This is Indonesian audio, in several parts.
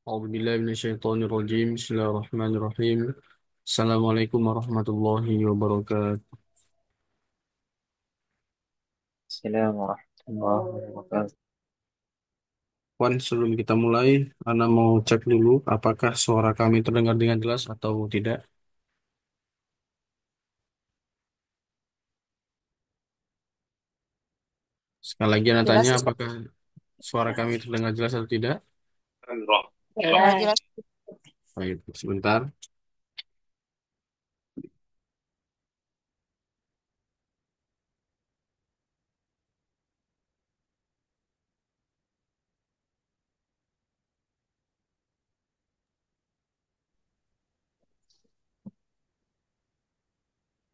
أعوذ بالله من الشيطان الرجيم بسم الله الرحمن الرحيم السلام عليكم ورحمة الله وبركاته. Assalamualaikum warahmatullahi wabarakatuh. Wan, sebelum kita mulai, Ana mau cek dulu apakah suara kami terdengar dengan jelas atau tidak. Sekali lagi Ana tanya Jelas, apakah suara kami terdengar jelas atau tidak. jelas. Baik, sebentar.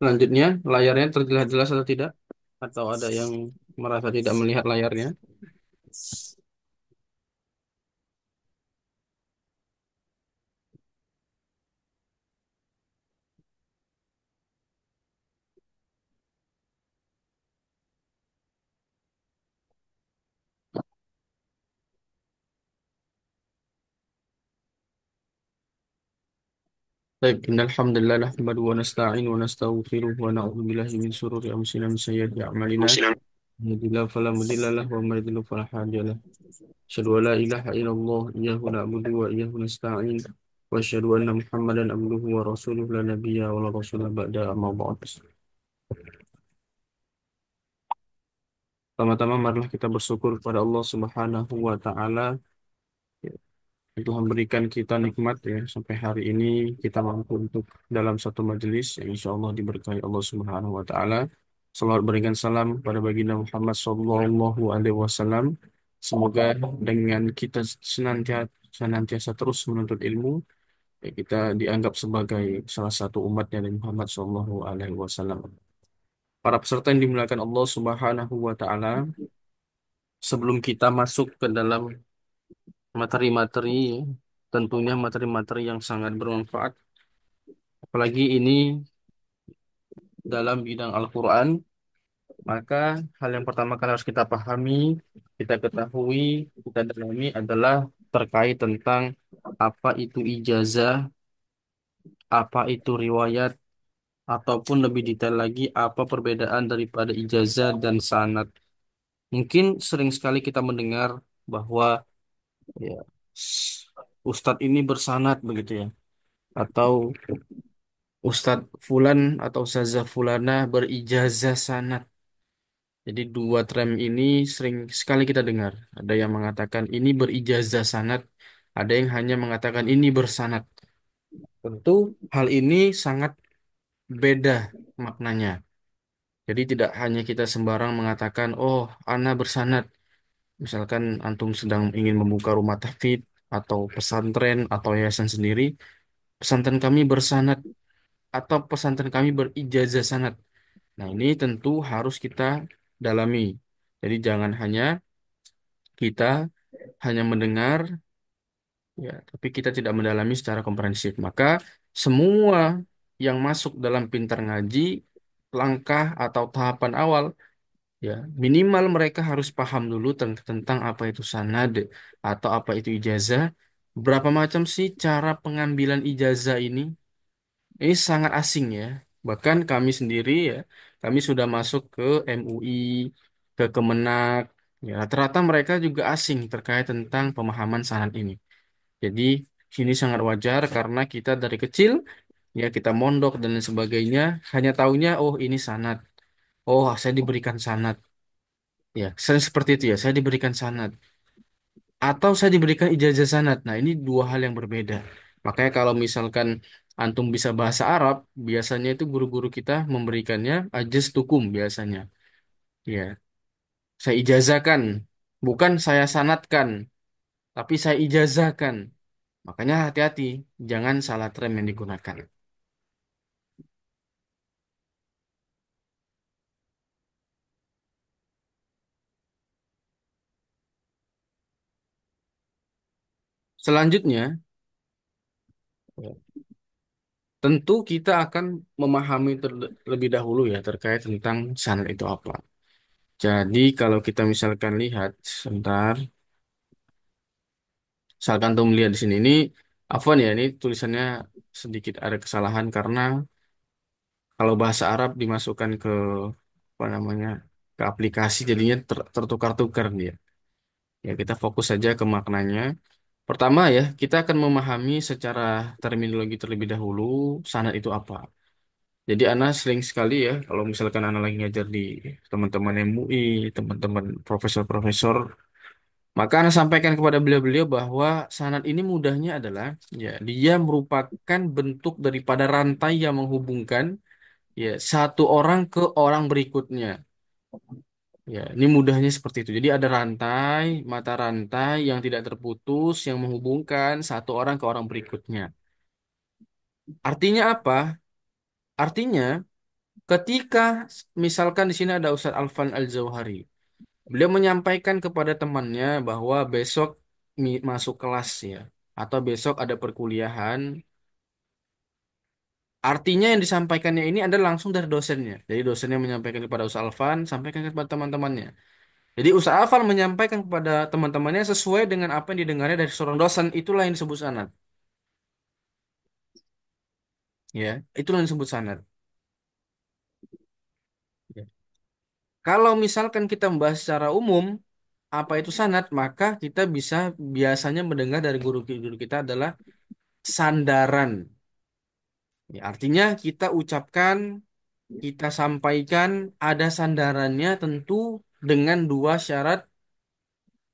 Selanjutnya, layarnya terlihat jelas atau tidak? Atau ada yang merasa tidak melihat layarnya? Baik, innalhamdulillah nahmadu wa nasta'in wa nastaghfiruh wa na'udzu billahi min shururi anfusina wa min sayyiati a'malina. يهد الله فلا مضل له ومن يضلل فلا هادي له أشهد أن لا إله إلا الله إياه نعبد وإياه نستعين وأشهد أن محمدا عبده ورسوله لا نبي ولا رسول بعد أما بعد. Pertama-tama marilah kita bersyukur kepada Allah Subhanahu wa taala yang telah memberikan kita nikmat ya sampai hari ini kita mampu untuk dalam satu majelis yang insya Allah diberkahi Allah Subhanahu wa taala. Salawat berikan salam pada baginda Muhammad sallallahu alaihi wasallam. Semoga dengan kita senantiasa terus menuntut ilmu, ya kita dianggap sebagai salah satu umatnya Nabi Muhammad sallallahu alaihi wasallam. Para peserta yang dimuliakan Allah Subhanahu wa taala, sebelum kita masuk ke dalam materi-materi, tentunya materi-materi yang sangat bermanfaat, apalagi ini dalam bidang Al-Quran, maka hal yang pertama kali harus kita pahami, kita ketahui, kita dalami adalah terkait tentang apa itu ijazah, apa itu riwayat, ataupun lebih detail lagi apa perbedaan daripada ijazah dan sanad. Mungkin sering sekali kita mendengar bahwa ya, Ustadz ini bersanad begitu ya, atau Ustadz Fulan atau Ustazah Fulana berijazah sanad. Jadi dua term ini sering sekali kita dengar. Ada yang mengatakan ini berijazah sanad, ada yang hanya mengatakan ini bersanad. Tentu hal ini sangat beda maknanya. Jadi tidak hanya kita sembarang mengatakan, oh, ana bersanad. Misalkan antum sedang ingin membuka rumah tahfidz atau pesantren atau yayasan sendiri, pesantren kami bersanad atau pesantren kami berijazah sanad. Nah, ini tentu harus kita dalami. Jadi jangan hanya kita hanya mendengar, ya, tapi kita tidak mendalami secara komprehensif. Maka semua yang masuk dalam pintar ngaji, langkah atau tahapan awal, ya minimal mereka harus paham dulu tentang apa itu sanad atau apa itu ijazah. Berapa macam sih cara pengambilan ijazah ini? Ini sangat asing ya. Bahkan kami sendiri ya, kami sudah masuk ke MUI, ke Kemenak. Ya, rata-rata mereka juga asing terkait tentang pemahaman sanad ini. Jadi ini sangat wajar karena kita dari kecil ya kita mondok dan lain sebagainya hanya taunya oh ini sanad. Oh, saya diberikan sanad. Ya, saya seperti itu ya, saya diberikan sanad atau saya diberikan ijazah sanad. Nah, ini dua hal yang berbeda. Makanya kalau misalkan antum bisa bahasa Arab, biasanya itu guru-guru kita memberikannya ajas tukum biasanya. Ya, saya ijazahkan, bukan saya sanadkan, tapi saya ijazahkan. Makanya hati-hati, jangan salah term yang digunakan. Selanjutnya, ya, tentu kita akan memahami terlebih dahulu ya terkait tentang sanad itu apa. Jadi kalau kita misalkan lihat sebentar, Misalkan tuh melihat di sini ini, afwan ya, ini tulisannya sedikit ada kesalahan karena kalau bahasa Arab dimasukkan ke apa namanya ke aplikasi jadinya tertukar-tukar dia. Ya kita fokus saja ke maknanya. Pertama ya, kita akan memahami secara terminologi terlebih dahulu sanad itu apa. Jadi Ana sering sekali ya, kalau misalkan Ana lagi ngajar di teman-teman MUI, teman-teman profesor-profesor, maka Ana sampaikan kepada beliau-beliau bahwa sanad ini mudahnya adalah, ya dia merupakan bentuk daripada rantai yang menghubungkan ya satu orang ke orang berikutnya. Ya, ini mudahnya seperti itu. Jadi ada rantai, mata rantai yang tidak terputus yang menghubungkan satu orang ke orang berikutnya. Artinya apa? Artinya ketika misalkan di sini ada Ustadz Alfan Al-Zawhari, beliau menyampaikan kepada temannya bahwa besok masuk kelas ya, atau besok ada perkuliahan. Artinya yang disampaikannya ini adalah langsung dari dosennya. Jadi dosennya menyampaikan kepada Ustadz Alfan, sampaikan kepada teman-temannya. Jadi Ustadz Alfan menyampaikan kepada teman-temannya sesuai dengan apa yang didengarnya dari seorang dosen, itulah yang disebut sanad. Ya, itulah yang disebut sanad. Ya. Kalau misalkan kita membahas secara umum apa itu sanad, maka kita bisa biasanya mendengar dari guru-guru kita adalah sandaran. Ya, artinya kita ucapkan, kita sampaikan ada sandarannya tentu dengan dua syarat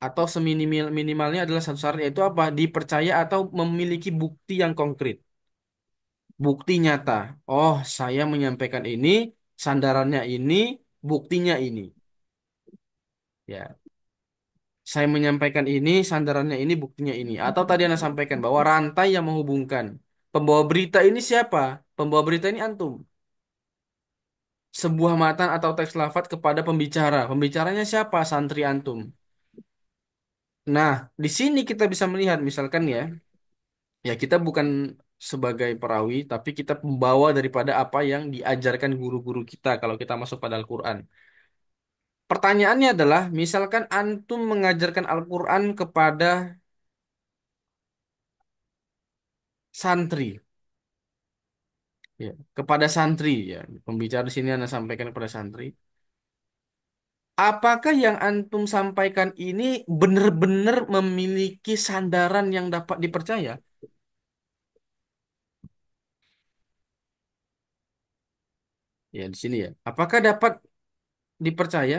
atau seminimal minimalnya adalah satu syarat yaitu apa? Dipercaya atau memiliki bukti yang konkret. Bukti nyata. Oh, saya menyampaikan ini, sandarannya ini, buktinya ini. Ya, saya menyampaikan ini, sandarannya ini, buktinya ini. Atau tadi Anda sampaikan bahwa rantai yang menghubungkan. Pembawa berita ini siapa? Pembawa berita ini antum. Sebuah matan atau teks lafaz kepada pembicara. Pembicaranya siapa? Santri antum. Nah, di sini kita bisa melihat misalkan ya, ya kita bukan sebagai perawi, tapi kita pembawa daripada apa yang diajarkan guru-guru kita kalau kita masuk pada Al-Quran. Pertanyaannya adalah, misalkan antum mengajarkan Al-Quran kepada santri, ya, kepada santri, ya, pembicara di sini Anda sampaikan kepada santri. Apakah yang antum sampaikan ini benar-benar memiliki sandaran yang dapat dipercaya? Ya, di sini ya. Apakah dapat dipercaya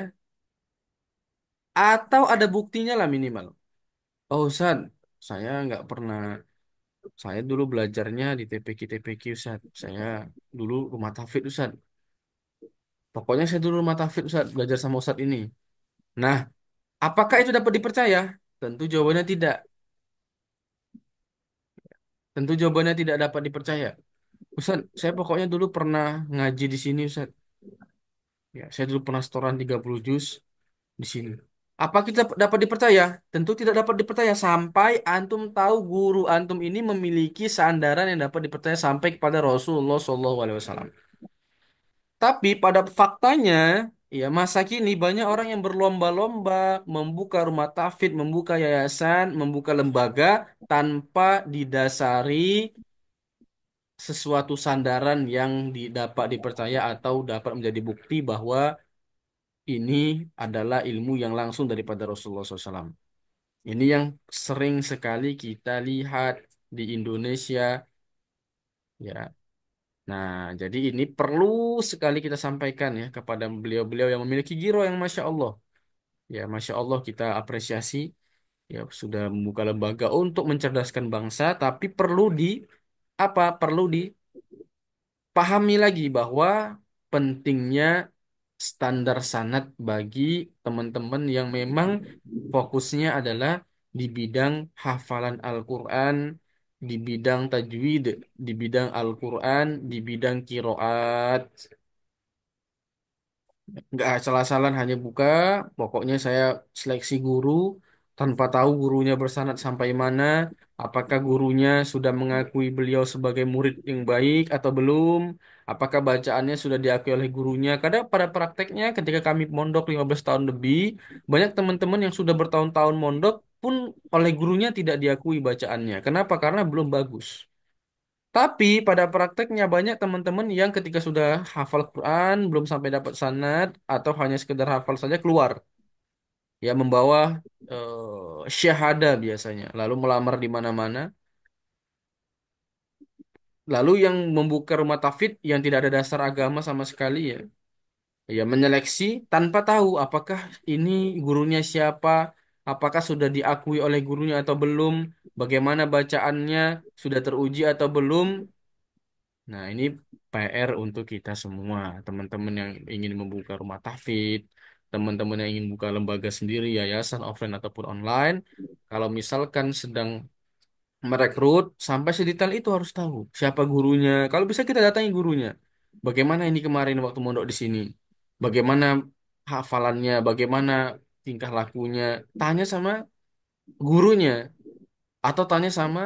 atau ada buktinya lah minimal? Oh, Ustaz, saya nggak pernah. Saya dulu belajarnya di TPQ Ustaz. Saya dulu rumah tafid Ustaz. Pokoknya saya dulu rumah tafid Ustaz, belajar sama Ustaz ini. Nah, apakah itu dapat dipercaya? Tentu jawabannya tidak. Tentu jawabannya tidak dapat dipercaya. Ustaz, saya pokoknya dulu pernah ngaji di sini Ustaz. Ya, saya dulu pernah setoran 30 juz di sini. Apa kita dapat dipercaya? Tentu tidak dapat dipercaya sampai antum tahu guru antum ini memiliki sandaran yang dapat dipercaya sampai kepada Rasulullah SAW. Tapi pada faktanya, ya masa kini banyak orang yang berlomba-lomba membuka rumah tafid, membuka yayasan, membuka lembaga tanpa didasari sesuatu sandaran yang dapat dipercaya atau dapat menjadi bukti bahwa ini adalah ilmu yang langsung daripada Rasulullah SAW. Ini yang sering sekali kita lihat di Indonesia, ya. Nah, jadi ini perlu sekali kita sampaikan ya kepada beliau-beliau yang memiliki giro yang Masya Allah. Ya, Masya Allah kita apresiasi ya sudah membuka lembaga untuk mencerdaskan bangsa, tapi perlu di apa? Perlu dipahami lagi bahwa pentingnya standar sanad bagi teman-teman yang memang fokusnya adalah di bidang hafalan Al-Quran, di bidang tajwid, di bidang Al-Quran, di bidang kiroat. Nggak asal-asalan hanya buka, pokoknya saya seleksi guru tanpa tahu gurunya bersanad sampai mana, apakah gurunya sudah mengakui beliau sebagai murid yang baik atau belum, apakah bacaannya sudah diakui oleh gurunya. Kadang pada prakteknya ketika kami mondok 15 tahun lebih, banyak teman-teman yang sudah bertahun-tahun mondok, pun oleh gurunya tidak diakui bacaannya. Kenapa? Karena belum bagus. Tapi pada prakteknya banyak teman-teman yang ketika sudah hafal Quran belum sampai dapat sanad atau hanya sekedar hafal saja keluar, ya membawa syahadah biasanya, lalu melamar di mana-mana. Lalu yang membuka rumah tafid yang tidak ada dasar agama sama sekali ya, ya menyeleksi tanpa tahu apakah ini gurunya siapa, apakah sudah diakui oleh gurunya atau belum, bagaimana bacaannya, sudah teruji atau belum. Nah, ini PR untuk kita semua, teman-teman yang ingin membuka rumah tahfidz, teman-teman yang ingin buka lembaga sendiri, yayasan offline ataupun online. Kalau misalkan sedang merekrut, sampai sedetail itu harus tahu siapa gurunya. Kalau bisa kita datangi gurunya. Bagaimana ini kemarin waktu mondok di sini? Bagaimana hafalannya? Bagaimana tingkah lakunya? Tanya sama gurunya atau tanya sama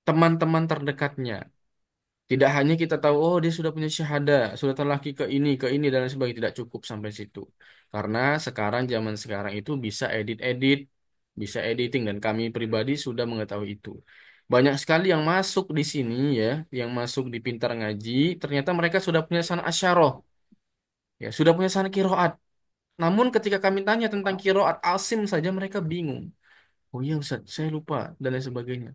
teman-teman terdekatnya. Tidak hanya kita tahu, oh dia sudah punya syahadah, sudah terlaki ke ini, dan lain sebagainya. Tidak cukup sampai situ. Karena sekarang, zaman sekarang itu bisa edit-edit, bisa editing, dan kami pribadi sudah mengetahui itu. Banyak sekali yang masuk di sini ya, yang masuk di Pintar Ngaji, ternyata mereka sudah punya sanad asyarah, ya, sudah punya sanad kiroat. Namun ketika kami tanya tentang kiroat Asim saja mereka bingung. Oh iya Ustaz, saya lupa, dan lain sebagainya.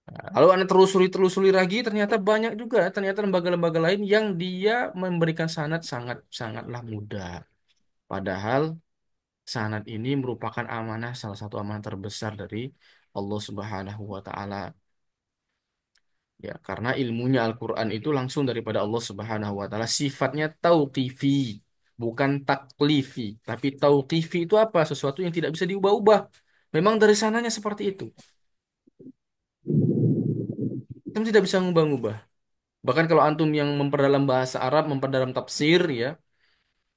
Lalu Anda telusuri lagi, ternyata banyak juga, ternyata lembaga-lembaga lain yang dia memberikan sanad sangatlah mudah. Padahal sanad ini merupakan amanah, salah satu amanah terbesar dari Allah Subhanahu wa Ta'ala. Ya, karena ilmunya Al-Quran itu langsung daripada Allah Subhanahu wa Ta'ala. Sifatnya tauqifi, bukan taklifi. Tapi tauqifi itu apa? Sesuatu yang tidak bisa diubah-ubah. Memang dari sananya seperti itu. Kita tidak bisa mengubah-ubah. Bahkan kalau antum yang memperdalam bahasa Arab, memperdalam tafsir ya,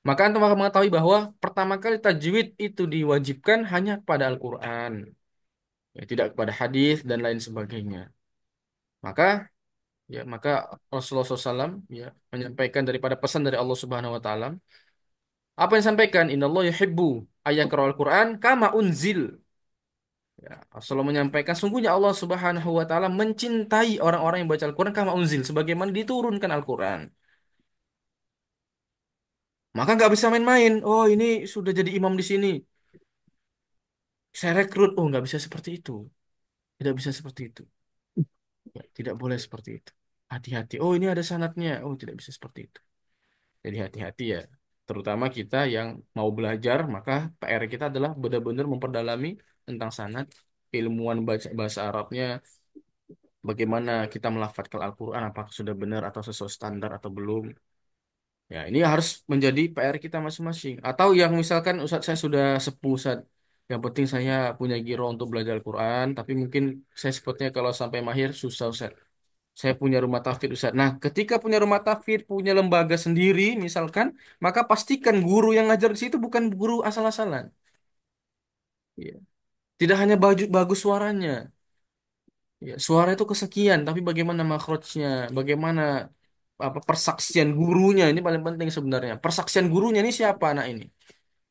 maka antum akan mengetahui bahwa pertama kali tajwid itu diwajibkan hanya kepada Al-Qur'an, ya, tidak kepada hadis dan lain sebagainya. Maka maka Rasulullah SAW ya menyampaikan daripada pesan dari Allah Subhanahu wa taala, apa yang disampaikan? Innallaha yuhibbu ayyaqra'al Qur'an kama unzil. Ya, Rasulullah menyampaikan sungguhnya Allah Subhanahu wa taala mencintai orang-orang yang baca Al-Qur'an kama unzil sebagaimana diturunkan Al-Qur'an. Maka nggak bisa main-main. Oh, ini sudah jadi imam di sini. Saya rekrut. Oh, nggak bisa seperti itu. Tidak bisa seperti itu. Ya, tidak boleh seperti itu. Hati-hati. Oh, ini ada sanatnya. Oh, tidak bisa seperti itu. Jadi hati-hati ya. Terutama kita yang mau belajar, maka PR kita adalah benar-benar memperdalami tentang sanat, ilmuwan baca bahasa Arabnya, bagaimana kita melafadzkan Al-Quran, apakah sudah benar atau sesuai standar atau belum. Ya, ini harus menjadi PR kita masing-masing. Atau yang misalkan Ustadz saya sudah sepuh Ustadz, yang penting saya punya giro untuk belajar Al-Quran, tapi mungkin saya sepertinya kalau sampai mahir susah Ustadz. Saya punya rumah tahfidz Ustadz. Nah, ketika punya rumah tahfidz, punya lembaga sendiri misalkan, maka pastikan guru yang ngajar di situ bukan guru asal-asalan. Ya. Tidak hanya baju bagus suaranya. Ya, suara itu kesekian, tapi bagaimana makhrajnya, bagaimana apa persaksian gurunya ini paling penting sebenarnya. Persaksian gurunya ini siapa anak ini?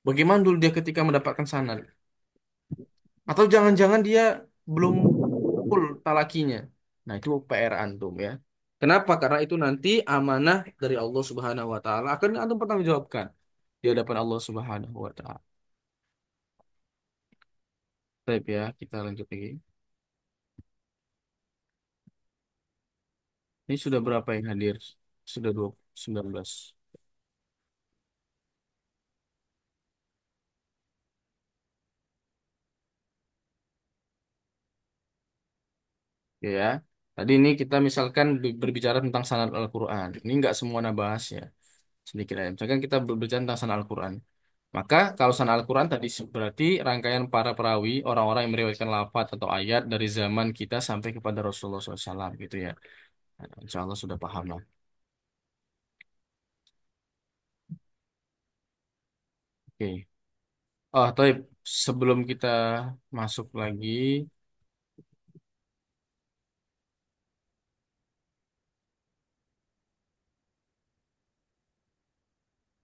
Bagaimana dulu dia ketika mendapatkan sanad? Atau jangan-jangan dia belum full talakinya. Nah, itu PR antum ya. Kenapa? Karena itu nanti amanah dari Allah Subhanahu wa taala akan antum pertanggungjawabkan di hadapan Allah Subhanahu wa taala. Baik ya, kita lanjut lagi. Ini sudah berapa yang hadir? Sudah 19. Ya, ya. Tadi ini kita misalkan berbicara tentang sanad Al-Quran. Ini nggak semua bahas ya. Sedikit aja. Misalkan kita berbicara tentang sanad Al-Quran. Maka kalau sanad Al-Quran tadi berarti rangkaian para perawi, orang-orang yang meriwayatkan lafaz atau ayat dari zaman kita sampai kepada Rasulullah SAW gitu ya. Nah, insya Allah sudah paham lah. Oke. Oh, tapi sebelum kita masuk lagi,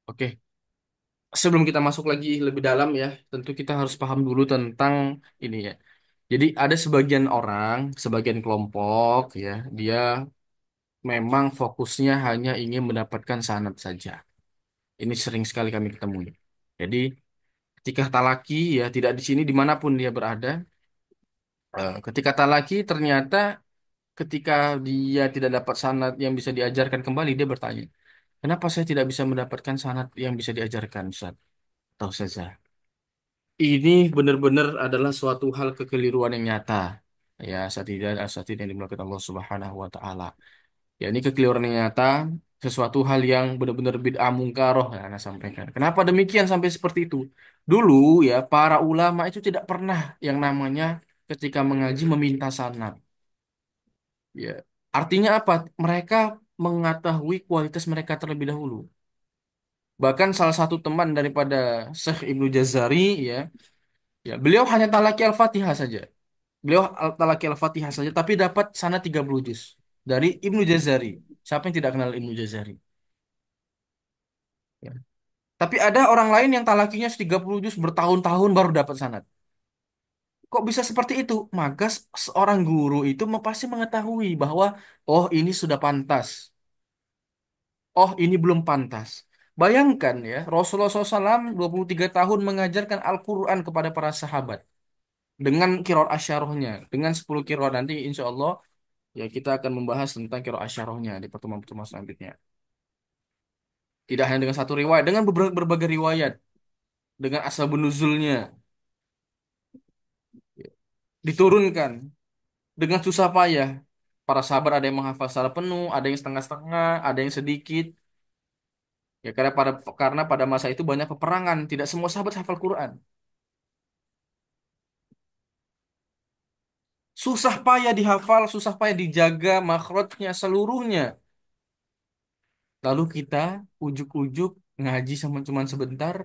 oke. Sebelum kita masuk lagi lebih dalam ya, tentu kita harus paham dulu tentang ini ya. Jadi ada sebagian orang, sebagian kelompok ya, dia memang fokusnya hanya ingin mendapatkan sanad saja. Ini sering sekali kami ketemui. Jadi ketika talaki ya tidak di sini dimanapun dia berada, ketika talaki ternyata ketika dia tidak dapat sanad yang bisa diajarkan kembali, dia bertanya, kenapa saya tidak bisa mendapatkan sanad yang bisa diajarkan, Ustaz? Atau Ustazah? Ini benar-benar adalah suatu hal kekeliruan yang nyata. Ya, asatidz yang dimulakan Allah Subhanahu wa taala. Ya, ini kekeliruan yang nyata, sesuatu hal yang benar-benar bid'ah mungkaroh ya Anda sampaikan. Kenapa demikian sampai seperti itu? Dulu ya, para ulama itu tidak pernah yang namanya ketika mengaji meminta sanad. Ya. Artinya apa? Mereka mengetahui kualitas mereka terlebih dahulu. Bahkan salah satu teman daripada Syekh Ibnu Jazari ya, ya, beliau hanya talaki Al-Fatihah saja. Beliau talaki Al-Fatihah saja, tapi dapat sana 30 juz dari Ibnu Jazari. Siapa yang tidak kenal Ibnu Jazari? Ya. Tapi ada orang lain yang talakinya 30 juz bertahun-tahun baru dapat sanad. Kok bisa seperti itu? Maka seorang guru itu pasti mengetahui bahwa oh ini sudah pantas, oh ini belum pantas. Bayangkan ya, Rasulullah SAW 23 tahun mengajarkan Al-Quran kepada para sahabat dengan kirot asyarohnya, dengan 10 kirot nanti insya Allah. Ya, kita akan membahas tentang qiraah asyarahnya di pertemuan-pertemuan selanjutnya. Tidak hanya dengan satu riwayat, dengan berbagai riwayat, dengan asbabun nuzulnya diturunkan dengan susah payah. Para sahabat ada yang menghafal secara penuh, ada yang setengah-setengah, ada yang sedikit. Ya karena pada masa itu banyak peperangan, tidak semua sahabat hafal Quran. Susah payah dihafal, susah payah dijaga makhrajnya seluruhnya. Lalu kita ujuk-ujuk ngaji sama cuman sebentar,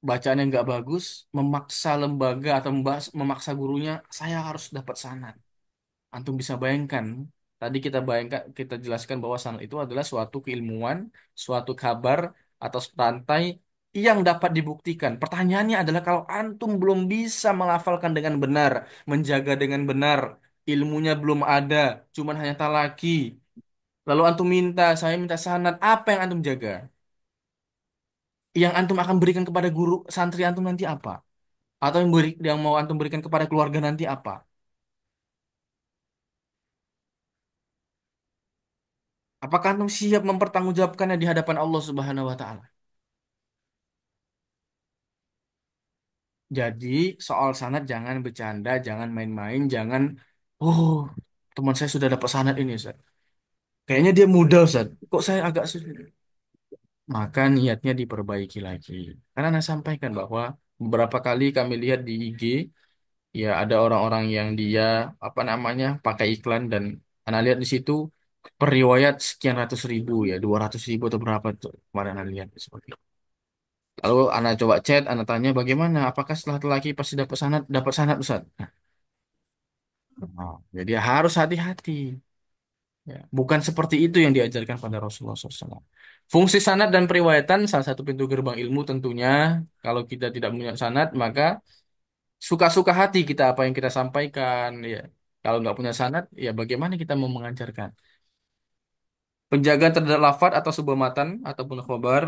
bacaan yang nggak bagus, memaksa lembaga atau memaksa gurunya, saya harus dapat sanad. Antum bisa bayangkan, tadi kita bayangkan, kita jelaskan bahwa sanad itu adalah suatu keilmuan, suatu kabar atau rantai yang dapat dibuktikan. Pertanyaannya adalah kalau antum belum bisa melafalkan dengan benar, menjaga dengan benar, ilmunya belum ada, cuman hanya talaki, lalu antum minta, saya minta sanad, apa yang antum jaga? Yang antum akan berikan kepada guru santri antum nanti apa? Atau yang mau antum berikan kepada keluarga nanti apa? Apakah antum siap mempertanggungjawabkannya di hadapan Allah Subhanahu wa taala? Jadi, soal sanad jangan bercanda, jangan main-main, jangan oh, teman saya sudah dapat sanad ini, Ustaz. Kayaknya dia mudah, Ustaz. Kok saya agak sulit? Maka niatnya diperbaiki lagi. Karena saya sampaikan bahwa beberapa kali kami lihat di IG, ya ada orang-orang yang dia apa namanya pakai iklan dan Anda lihat di situ per riwayat sekian ratus ribu ya 200 ribu atau berapa tuh kemarin Anda lihat seperti itu. Lalu Anda coba chat, Anda tanya bagaimana, apakah setelah laki pasti dapat sanad Ustaz? Nah, jadi harus hati-hati. Ya, bukan seperti itu yang diajarkan pada Rasulullah SAW. Fungsi sanad dan periwayatan salah satu pintu gerbang ilmu tentunya. Kalau kita tidak punya sanad, maka suka-suka hati kita apa yang kita sampaikan. Ya, kalau nggak punya sanad, ya bagaimana kita mau mengajarkan? Penjagaan terhadap lafadz atau sebuah matan ataupun khobar,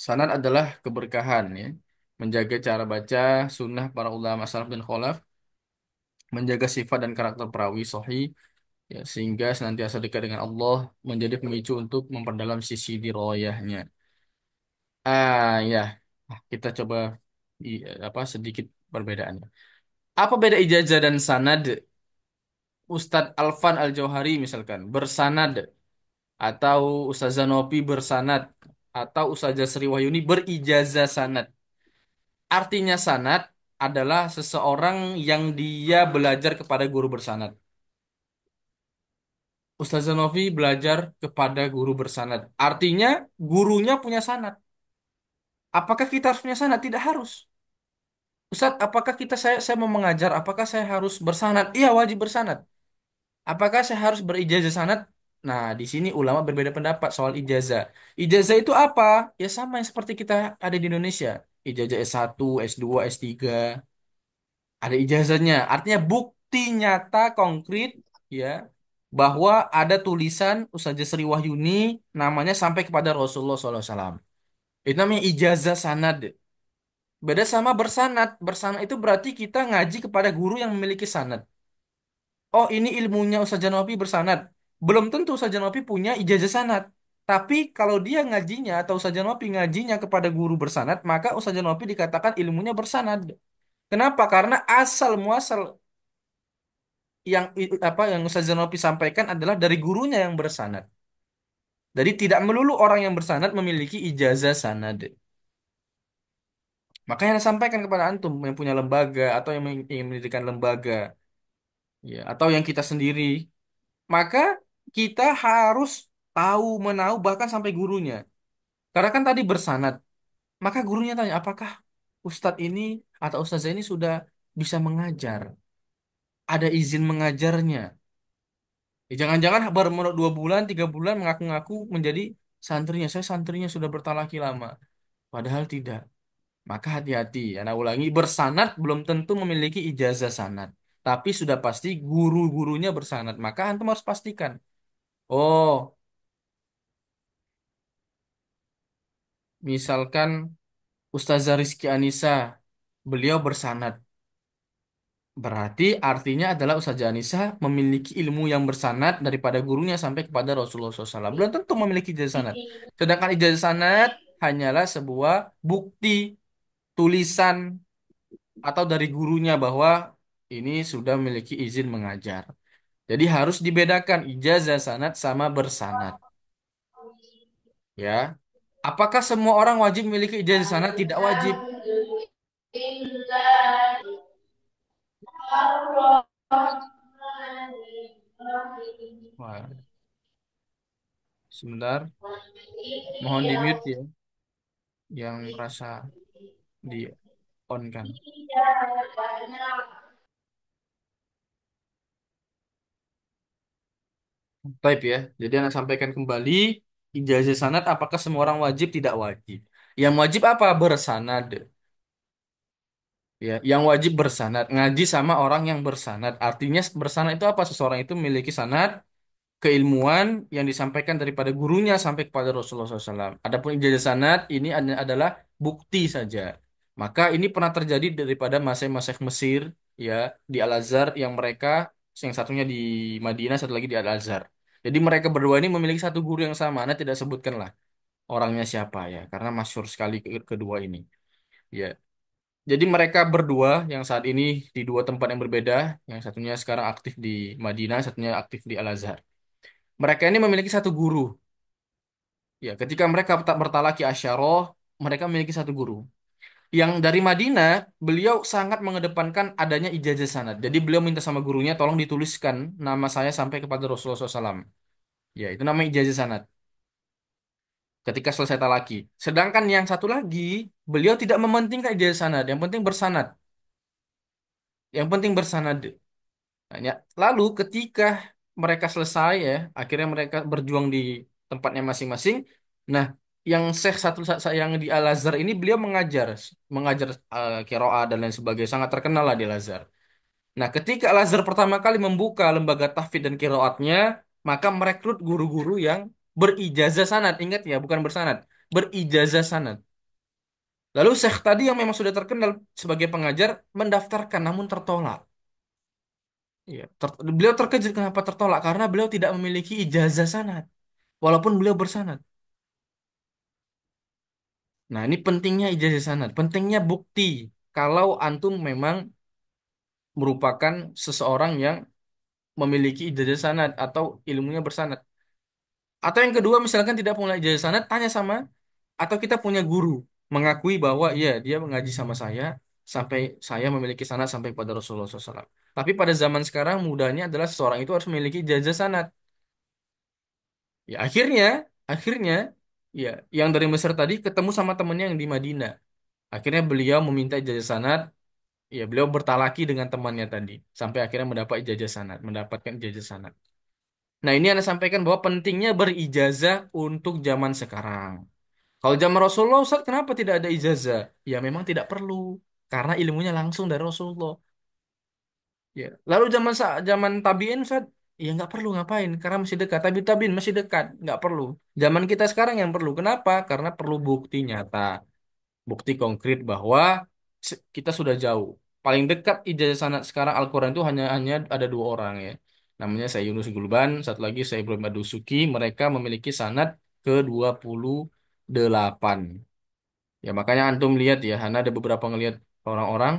sanad adalah keberkahan ya. Menjaga cara baca, sunnah para ulama salaf dan kholaf, menjaga sifat dan karakter perawi sahih, ya, sehingga senantiasa dekat dengan Allah menjadi pemicu untuk memperdalam sisi diroyahnya. Ya, kita coba apa sedikit perbedaannya. Apa beda ijazah dan sanad? Ustadz Alfan Al-Jauhari misalkan bersanad atau Ustazah Nopi bersanad atau Ustazah Sri Wahyuni berijazah sanad. Artinya sanad adalah seseorang yang dia belajar kepada guru bersanad. Ustazah Novi belajar kepada guru bersanad. Artinya gurunya punya sanad. Apakah kita harus punya sanad? Tidak harus. Ustaz, apakah saya mau mengajar? Apakah saya harus bersanad? Iya, wajib bersanad. Apakah saya harus berijazah sanad? Nah, di sini ulama berbeda pendapat soal ijazah. Ijazah itu apa? Ya sama yang seperti kita ada di Indonesia. Ijazah S1, S2, S3. Ada ijazahnya. Artinya bukti nyata konkret ya bahwa ada tulisan Ustazah Sri Wahyuni namanya sampai kepada Rasulullah SAW. Itu namanya ijazah sanad. Beda sama bersanad. Bersanad itu berarti kita ngaji kepada guru yang memiliki sanad. Oh, ini ilmunya Ustaz Janopi bersanad. Belum tentu Ustaz Janopi punya ijazah sanad. Tapi kalau dia ngajinya atau Ustaz Janopi ngajinya kepada guru bersanad, maka Ustaz Janopi dikatakan ilmunya bersanad. Kenapa? Karena asal muasal yang Ustaz Zanopi sampaikan adalah dari gurunya yang bersanad. Jadi tidak melulu orang yang bersanad memiliki ijazah sanad. Makanya saya sampaikan kepada antum yang punya lembaga atau yang ingin mendirikan lembaga, ya, atau yang kita sendiri, maka kita harus tahu menahu bahkan sampai gurunya. Karena kan tadi bersanad, maka gurunya tanya apakah Ustadz ini atau Ustazah ini sudah bisa mengajar, ada izin mengajarnya. Ya, jangan-jangan baru mau 2 bulan, 3 bulan mengaku-ngaku menjadi santrinya. Saya santrinya sudah bertalaki lama. Padahal tidak. Maka hati-hati. Anak ulangi, bersanad belum tentu memiliki ijazah sanad. Tapi sudah pasti guru-gurunya bersanad. Maka antum harus pastikan. Oh, misalkan Ustazah Rizky Anissa, beliau bersanad. Berarti artinya adalah Ustazah Anissa memiliki ilmu yang bersanad daripada gurunya sampai kepada Rasulullah SAW. Belum tentu memiliki ijazah sanad. Sedangkan ijazah sanad hanyalah sebuah bukti tulisan atau dari gurunya bahwa ini sudah memiliki izin mengajar. Jadi harus dibedakan ijazah sanad sama bersanad. Ya. Apakah semua orang wajib memiliki ijazah sanad? Tidak wajib. Wah, sebentar. Mohon di mute ya, yang merasa di on kan. Type ya. Jadi Anda sampaikan kembali ijazah sanad apakah semua orang wajib? Tidak wajib. Yang wajib apa? Bersanad. Ya, yang wajib bersanad, ngaji sama orang yang bersanad. Artinya bersanad itu apa? Seseorang itu memiliki sanad keilmuan yang disampaikan daripada gurunya sampai kepada Rasulullah SAW. Adapun ijazah sanad ini adalah bukti saja. Maka ini pernah terjadi daripada masyaikh-masyaikh Mesir ya di Al-Azhar yang mereka yang satunya di Madinah, satu lagi di Al-Azhar. Jadi mereka berdua ini memiliki satu guru yang sama. Anda tidak sebutkan lah orangnya siapa ya, karena masyhur sekali kedua ini. Ya, jadi mereka berdua yang saat ini di dua tempat yang berbeda, yang satunya sekarang aktif di Madinah, satunya aktif di Al-Azhar. Mereka ini memiliki satu guru. Ya, ketika mereka bertalaki asyaroh, mereka memiliki satu guru. Yang dari Madinah, beliau sangat mengedepankan adanya ijazah sanad. Jadi beliau minta sama gurunya, tolong dituliskan nama saya sampai kepada Rasulullah SAW. Ya, itu namanya ijazah sanad. Ketika selesai talaki. Sedangkan yang satu lagi, beliau tidak mementingkan ijazah sanad. Yang penting bersanad. Yang penting bersanad. Nah, lalu ketika mereka selesai ya, akhirnya mereka berjuang di tempatnya masing-masing. Nah, yang Syekh yang di Al-Azhar ini beliau mengajar qiraah dan lain sebagainya, sangat terkenal lah di Al-Azhar. Nah, ketika Al-Azhar pertama kali membuka lembaga tahfidz dan qiraatnya, maka merekrut guru-guru yang berijazah sanad. Ingat ya, bukan bersanad, berijazah sanad. Lalu Syekh tadi yang memang sudah terkenal sebagai pengajar mendaftarkan namun tertolak. Iya, beliau terkejut kenapa tertolak karena beliau tidak memiliki ijazah sanad walaupun beliau bersanad. Nah, ini pentingnya ijazah sanad, pentingnya bukti kalau antum memang merupakan seseorang yang memiliki ijazah sanad atau ilmunya bersanad. Atau yang kedua misalkan tidak punya ijazah sanad, tanya sama atau kita punya guru mengakui bahwa iya dia mengaji sama saya sampai saya memiliki sanad sampai kepada Rasulullah SAW. Tapi pada zaman sekarang mudahnya adalah seseorang itu harus memiliki ijazah sanad. Ya akhirnya, ya yang dari Mesir tadi ketemu sama temennya yang di Madinah. Akhirnya beliau meminta ijazah sanad, ya beliau bertalaki dengan temannya tadi sampai akhirnya mendapat ijazah sanad, mendapatkan ijazah sanad. Nah, ini Anda sampaikan bahwa pentingnya berijazah untuk zaman sekarang. Kalau zaman Rasulullah, Ustaz, kenapa tidak ada ijazah? Ya memang tidak perlu, karena ilmunya langsung dari Rasulullah. Ya. Lalu zaman tabiin, Ustaz, ya nggak perlu ngapain, karena masih dekat. Tabiin masih dekat, nggak perlu. Zaman kita sekarang yang perlu. Kenapa? Karena perlu bukti nyata, bukti konkret bahwa kita sudah jauh. Paling dekat ijazah sanad sekarang Al-Quran itu hanya ada dua orang ya. Namanya saya Yunus Gulban, satu lagi saya Ibrahim Ad-Dusuki. Mereka memiliki sanad ke-28. Ya makanya antum lihat ya, Hana ada beberapa ngelihat orang-orang.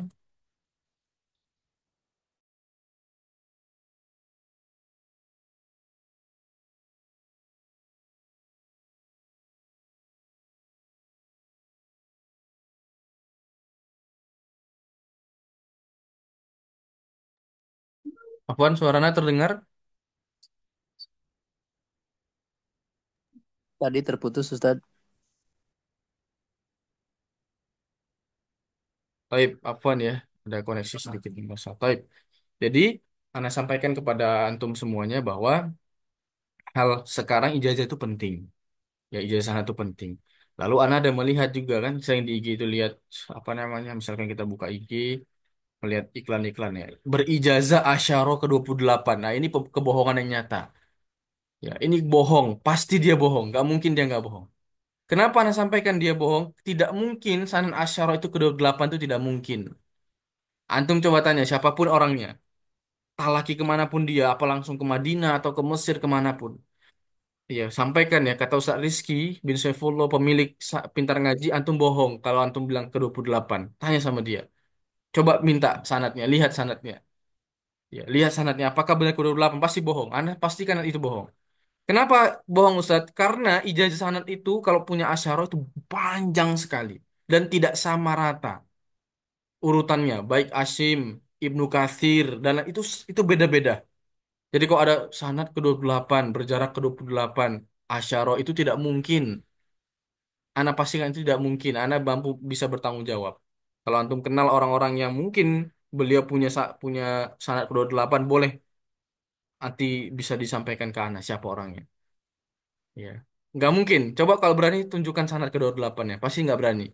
Afwan, suaranya terdengar. Tadi terputus Ustaz. Taib, Afwan ya, ada koneksi sedikit di masa. Taib. Jadi, Hana sampaikan kepada antum semuanya bahwa hal sekarang ijazah itu penting. Ya, ijazah sana itu penting. Lalu Ana ada melihat juga kan, sering di IG itu lihat apa namanya, misalkan kita buka IG, melihat iklan-iklan ya. Berijazah Asyaro ke-28. Nah, ini kebohongan yang nyata. Ya, ini bohong. Pasti dia bohong. Gak mungkin dia nggak bohong. Kenapa Ana sampaikan dia bohong? Tidak mungkin Sanan Asyaro itu ke-28 itu tidak mungkin. Antum coba tanya siapapun orangnya. Talaki kemanapun dia, apa langsung ke Madinah atau ke Mesir kemanapun. Iya, sampaikan ya, kata Ustaz Rizky bin Saifullah, pemilik pintar ngaji, antum bohong kalau antum bilang ke-28. Tanya sama dia. Coba minta sanatnya, lihat sanatnya. Ya, lihat sanatnya, apakah benar ke-28? Pasti bohong. Anda pastikan itu bohong. Kenapa bohong Ustaz? Karena ijazah sanat itu kalau punya asyara itu panjang sekali. Dan tidak sama rata urutannya. Baik Asim, Ibnu Katsir, dan itu beda-beda. Jadi kalau ada sanad ke-28, berjarak ke-28, asyara itu tidak mungkin. Ana pastikan itu tidak mungkin. Ana mampu bisa bertanggung jawab. Kalau antum kenal orang-orang yang mungkin beliau punya sanad ke-28, boleh nanti bisa disampaikan ke Ana siapa orangnya. Ya. Nggak mungkin. Coba kalau berani tunjukkan sanad ke-28 ya. Pasti nggak berani.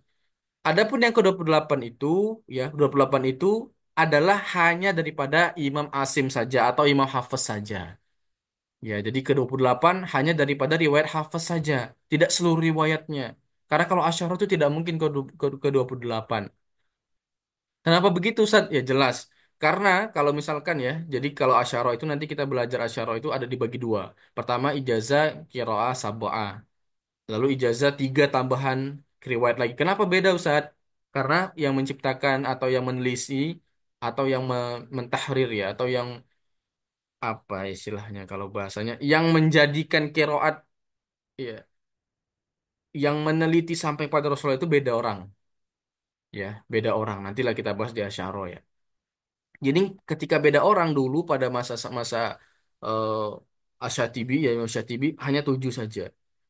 Adapun yang ke-28 itu, ya, 28 itu adalah hanya daripada Imam Asim saja atau Imam Hafiz saja. Ya, jadi ke-28 hanya daripada riwayat Hafiz saja, tidak seluruh riwayatnya. Karena kalau Asy'ariyah itu tidak mungkin ke-28. Kenapa begitu, Ustaz? Ya jelas. Karena kalau misalkan ya, jadi kalau Asy'ariyah itu nanti kita belajar Asy'ariyah itu ada dibagi dua. Pertama ijazah qiraah sab'ah. Lalu ijazah tiga tambahan riwayat lagi. Kenapa beda, Ustaz? Karena yang menciptakan atau yang meneliti atau yang mentahrir ya atau yang apa istilahnya kalau bahasanya yang menjadikan qiraat ya yang meneliti sampai pada Rasulullah itu beda orang ya beda orang nantilah kita bahas di Asy'ariyah ya jadi ketika beda orang dulu pada masa Asy'atibi ya Imam Syatibi hanya tujuh saja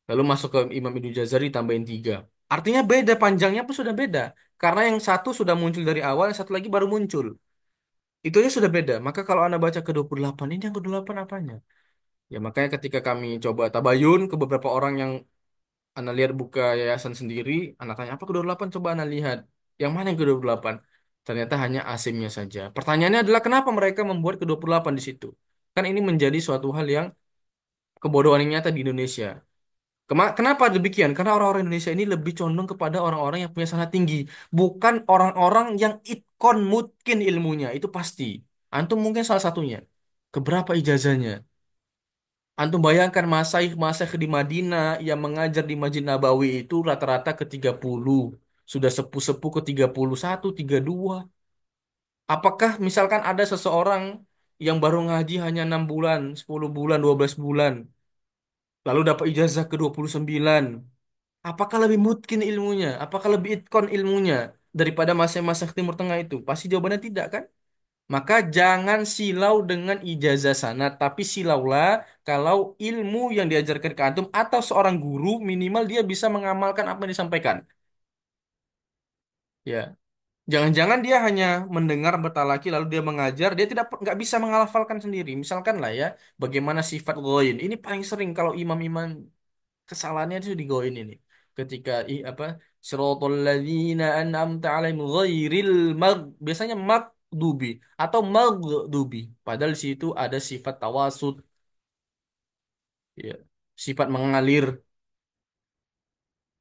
lalu masuk ke Imam Ibnu Jazari tambahin tiga artinya beda panjangnya pun sudah beda karena yang satu sudah muncul dari awal yang satu lagi baru muncul itu aja sudah beda maka kalau anda baca ke-28 ini yang ke-28 apanya ya makanya ketika kami coba tabayun ke beberapa orang yang Anda lihat buka yayasan sendiri, Anda tanya apa ke-28 coba Anda lihat. Yang mana yang ke-28? Ternyata hanya asimnya saja. Pertanyaannya adalah kenapa mereka membuat ke-28 di situ? Kan ini menjadi suatu hal yang kebodohan yang nyata di Indonesia. Kenapa demikian? Karena orang-orang Indonesia ini lebih condong kepada orang-orang yang punya sangat tinggi, bukan orang-orang yang itkon mungkin ilmunya. Itu pasti. Antum mungkin salah satunya. Keberapa ijazahnya? Antum bayangkan masaih di Madinah yang mengajar di Masjid Nabawi itu rata-rata ke 30. Sudah sepuh-sepuh ke 31, 32. Apakah misalkan ada seseorang yang baru ngaji hanya 6 bulan, 10 bulan, 12 bulan, lalu dapat ijazah ke 29. Apakah lebih mungkin ilmunya? Apakah lebih itkon ilmunya daripada masa-masa Timur Tengah itu? Pasti jawabannya tidak kan? Maka jangan silau dengan ijazah sanad, tapi silaulah kalau ilmu yang diajarkan ke antum atau seorang guru minimal dia bisa mengamalkan apa yang disampaikan. Ya, Jangan-jangan dia hanya mendengar bertalaki lalu dia mengajar, dia nggak bisa menghafalkan sendiri. Misalkan lah ya, bagaimana sifat ghain. Ini paling sering kalau imam-imam kesalahannya itu di ghain ini. Ketika apa siratal ladzina an'amta 'alaihim ghairil biasanya magdubi atau maghdubi. Padahal di situ ada sifat tawasud, ya. Sifat mengalir.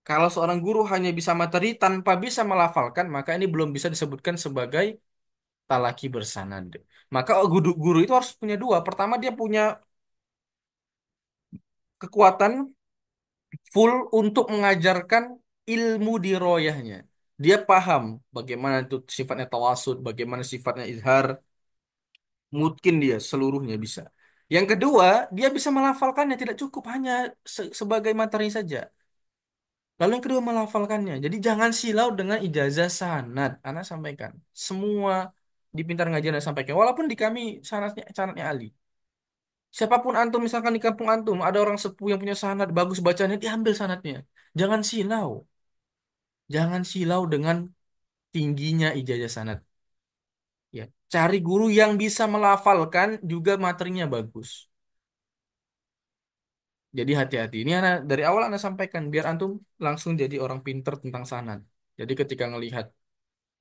Kalau seorang guru hanya bisa materi tanpa bisa melafalkan, maka ini belum bisa disebutkan sebagai talaki bersanad. Maka guru itu harus punya dua. Pertama dia punya kekuatan full untuk mengajarkan ilmu diroyahnya. Dia paham bagaimana itu sifatnya tawasud, bagaimana sifatnya izhar, mungkin dia seluruhnya bisa. Yang kedua, dia bisa melafalkannya, tidak cukup hanya sebagai materi saja. Lalu yang kedua melafalkannya. Jadi jangan silau dengan ijazah sanad. Anak sampaikan. Semua di Pintar Ngaji Anak sampaikan. Walaupun di kami sanadnya Ali. Siapapun antum, misalkan di kampung antum, ada orang sepuh yang punya sanad, bagus bacanya, diambil sanadnya. Jangan silau. Jangan silau dengan tingginya ijazah sanad. Ya. Cari guru yang bisa melafalkan juga materinya bagus. Jadi hati-hati. Ini anak, dari awal anak sampaikan, biar antum langsung jadi orang pinter tentang sanad. Jadi ketika ngelihat,